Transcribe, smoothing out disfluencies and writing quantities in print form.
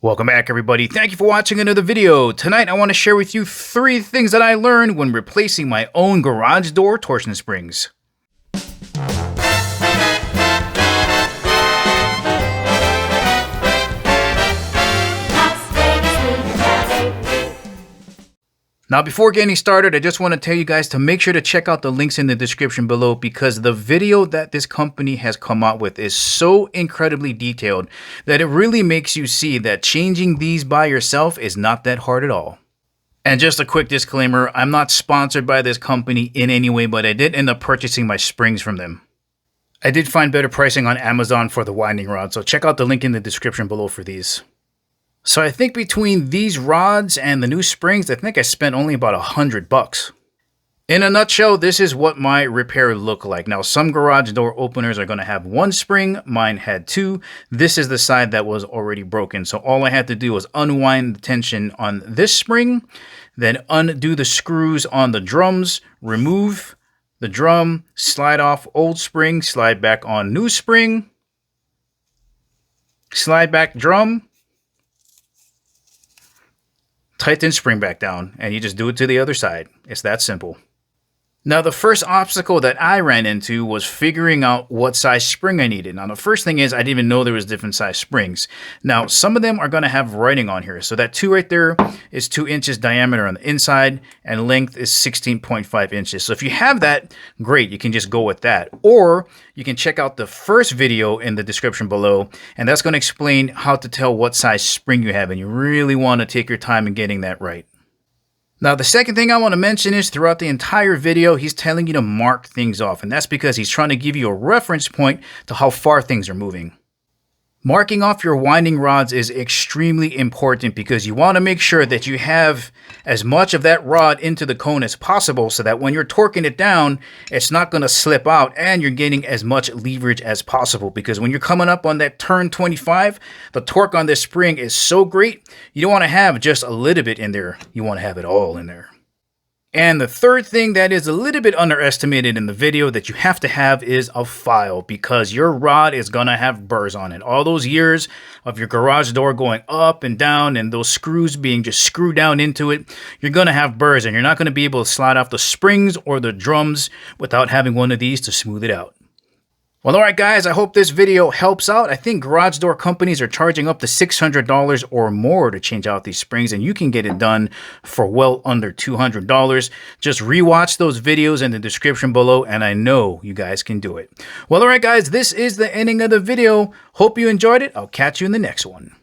Welcome back, everybody. Thank you for watching another video. Tonight I want to share with you 3 things that I learned when replacing my own garage door torsion springs. Now, before getting started, I just want to tell you guys to make sure to check out the links in the description below, because the video that this company has come out with is so incredibly detailed that it really makes you see that changing these by yourself is not that hard at all. And just a quick disclaimer, I'm not sponsored by this company in any way, but I did end up purchasing my springs from them. I did find better pricing on Amazon for the winding rod, so check out the link in the description below for these. So I think between these rods and the new springs, I think I spent only about $100. In a nutshell, this is what my repair looked like. Now, some garage door openers are going to have 1 spring. Mine had 2. This is the side that was already broken. So all I had to do was unwind the tension on this spring, then undo the screws on the drums, remove the drum, slide off old spring, slide back on new spring, slide back drum, tighten spring back down, and you just do it to the other side. It's that simple. Now, the first obstacle that I ran into was figuring out what size spring I needed. Now, the first thing is I didn't even know there was different size springs. Now, some of them are going to have writing on here. So that 2 right there is 2 inches diameter on the inside, and length is 16.5 inches. So if you have that, great, you can just go with that. Or you can check out the first video in the description below, and that's going to explain how to tell what size spring you have, and you really want to take your time in getting that right. Now, the second thing I want to mention is throughout the entire video, he's telling you to mark things off. And that's because he's trying to give you a reference point to how far things are moving. Marking off your winding rods is extremely important because you want to make sure that you have as much of that rod into the cone as possible so that when you're torquing it down, it's not going to slip out and you're getting as much leverage as possible. Because when you're coming up on that turn 25, the torque on this spring is so great, you don't want to have just a little bit in there. You want to have it all in there. And the third thing that is a little bit underestimated in the video that you have to have is a file, because your rod is going to have burrs on it. All those years of your garage door going up and down and those screws being just screwed down into it, you're going to have burrs, and you're not going to be able to slide off the springs or the drums without having one of these to smooth it out. Well, alright guys, I hope this video helps out. I think garage door companies are charging up to $600 or more to change out these springs, and you can get it done for well under $200. Just rewatch those videos in the description below, and I know you guys can do it. Well, alright guys, this is the ending of the video. Hope you enjoyed it. I'll catch you in the next one.